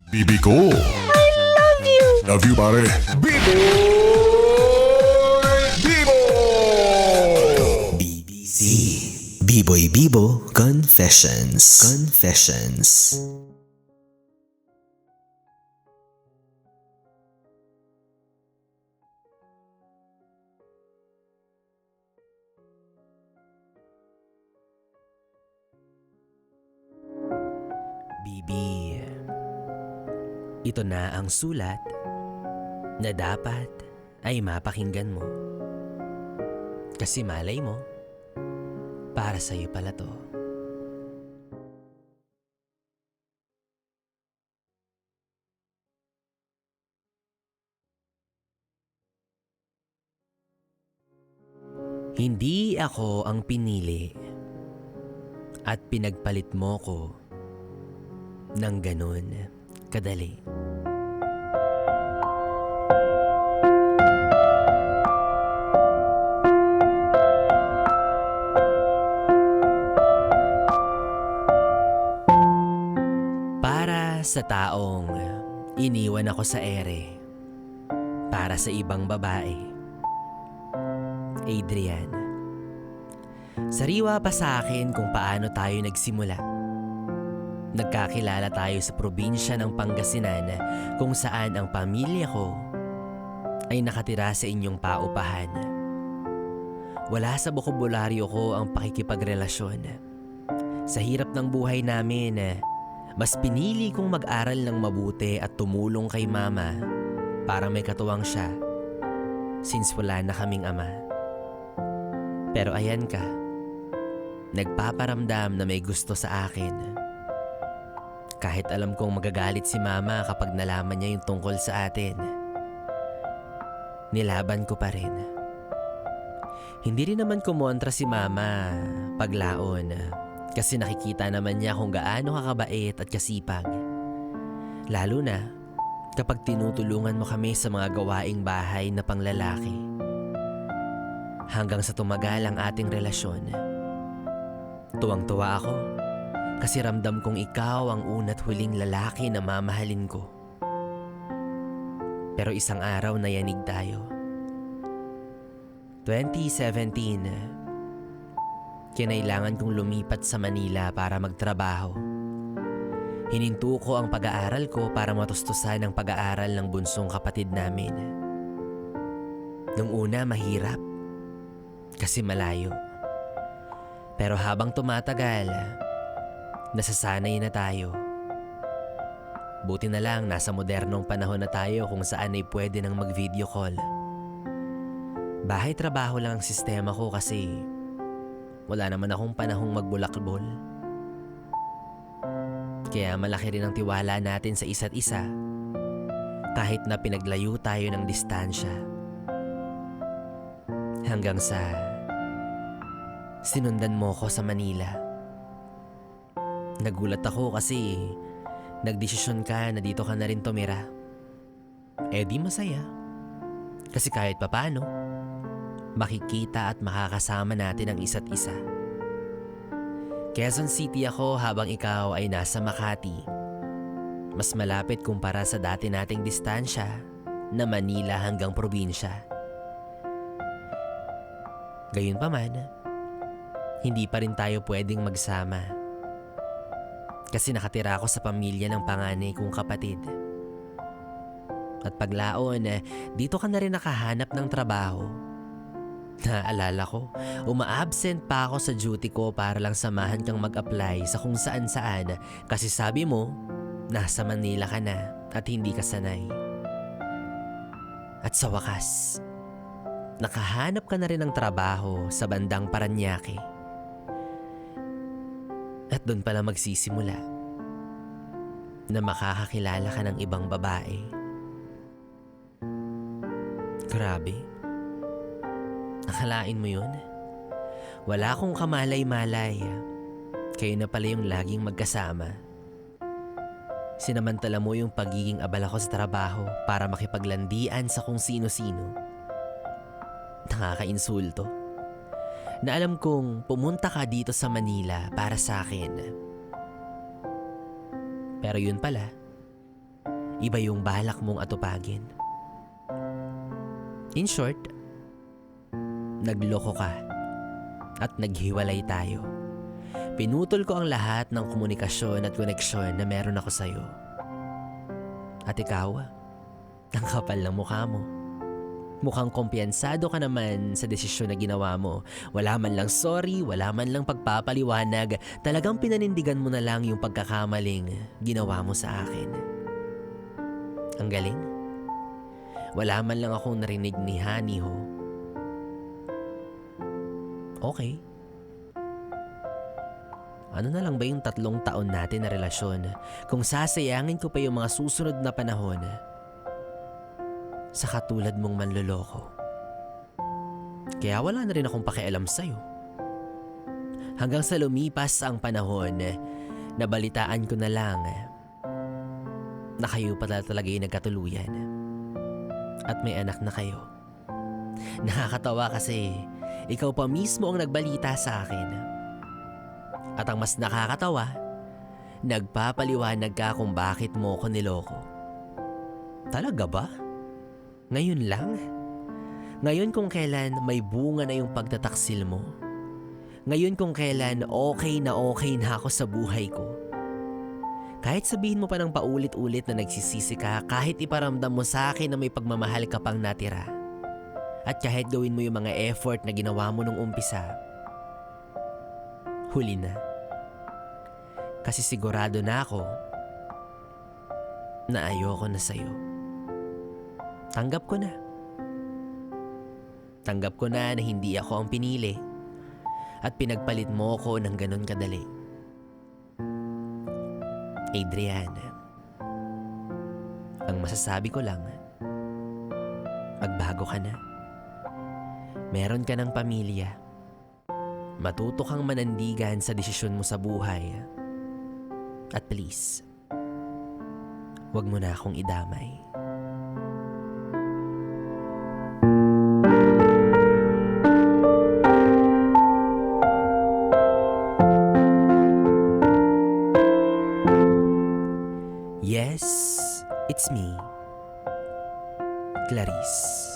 Bibi ko. Love you, pare. Bibo! BBC Biboy Bibo Confessions. Bibi, ito na ang sulat na dapat ay mapakinggan mo. Kasi malay mo, para sa'yo pala to. Hindi ako ang pinili at pinagpalit mo ko ng ganun kadali. Para sa taong iniwan ako sa ere, para sa ibang babae, Adrian. Sariwa pa sa akin kung paano tayo nagsimula. Nagkakilala tayo sa probinsya ng Pangasinan kung saan ang pamilya ko ay nakatira sa inyong paupahan. Wala sa bokabularyo ko ang pakikipagrelasyon. Sa hirap ng buhay namin, mas pinili kong mag-aral ng mabuti at tumulong kay mama para may katuwang siya since wala na kaming ama. Pero ayan ka, nagpaparamdam na may gusto sa akin. Kahit alam kong magagalit si mama kapag nalaman niya yung tungkol sa atin, nilaban ko pa rin. Hindi rin naman kumontra si mama paglaon kasi nakikita naman niya kung gaano kakabait at kasipag. Lalo na kapag tinutulungan mo kami sa mga gawaing bahay na panglalaki. Hanggang sa tumagal ang ating relasyon. Tuwang-tuwa ako kasi ramdam kong ikaw ang una't huling lalaki na mamahalin ko. Pero isang araw na yanig tayo. 2017, kinailangan kong lumipat sa Manila para magtrabaho. Hininto ko ang pag-aaral ko para matustusan ang pag-aaral ng bunsong kapatid namin. Nung una mahirap kasi malayo. Pero habang tumatagal, nasasanay na tayo. Buti na lang nasa modernong panahon na tayo kung saan ay pwede nang mag-video call. Bahay-trabaho lang ang sistema ko kasi wala naman akong panahong magbulakbol. Kaya malaki rin ang tiwala natin sa isa't isa kahit na pinaglayo tayo ng distansya. Hanggang sa sinundan mo ko sa Manila. Nagulat ako kasi nagdesisyon ka na dito ka na rin tumira. Eh di masaya. Kasi kahit papano, makikita at makakasama natin ang isa't isa. Quezon City ako habang ikaw ay nasa Makati. Mas malapit kumpara sa dati nating distansya na Manila hanggang probinsya. Gayunpaman, hindi pa rin tayo pwedeng magsama. Kasi nakatira ako sa pamilya ng panganay kong kapatid. At paglaon, dito ka na rin nakahanap ng trabaho. Naalala ko, uma-absent pa ako sa duty ko para lang samahan kang mag-apply sa kung saan-saan kasi sabi mo, nasa Manila ka na at hindi ka sanay. At sa wakas, nakahanap ka na rin ng trabaho sa bandang Parañaque. At doon pala magsisimula na makakakilala ka ng ibang babae. Grabe. Nakalain mo yun? Wala akong kamalay-malay. Kayo na pala yung laging magkasama. Sinamantala mo yung pagiging abala ko sa trabaho para makipaglandian sa kung sino-sino. Nakakainsulto. Na alam kong pumunta ka dito sa Manila para sa akin. Pero yun pala, iba yung balak mong atupagin. In short, nagloko ka at naghiwalay tayo. Pinutol ko ang lahat ng komunikasyon at koneksyon na meron ako sa'yo. At ikaw, ang kapal ng mukha mo. Mukhang kumpiyansado ka naman sa desisyon na ginawa mo. Wala man lang sorry, wala man lang pagpapaliwanag. Talagang pinanindigan mo na lang yung pagkakamaling ginawa mo sa akin. Ang galing. Wala man lang akong narinig ni Honey ho. Okay. Ano na lang ba yung 3 taon natin na relasyon kung sasayangin ko pa yung mga susunod na panahon sa katulad mong manloloko? Kaya wala na rin akong pakialam sa'yo. Hanggang sa lumipas ang panahon, nabalitaan ko na lang na kayo pala talaga yung nagkatuluyan. At may anak na kayo. Nakakatawa kasi ikaw pa mismo ang nagbalita sa akin. At ang mas nakakatawa, nagpapaliwanag ka kung bakit mo ko niloko. Talaga ba? Ngayon lang? Ngayon kung kailan may bunga na yung pagtataksil mo? Ngayon kung kailan okay na ako sa buhay ko? Kahit sabihin mo pa ng paulit-ulit na nagsisisi ka, kahit iparamdam mo sa akin na may pagmamahal ka pang natira, at kahit gawin mo yung mga effort na ginawa mo nung umpisa, huli na. Kasi sigurado na ako na ayoko na sa'yo. Tanggap ko na. Tanggap ko na hindi ako ang pinili at pinagpalit mo ko ng ganun kadali. Adrian, ang masasabi ko lang, magbago ka na. Meron ka ng pamilya. Matuto kang manandigan sa desisyon mo sa buhay. At please, wag mo na akong idamay. Yes, it's me, Clarice.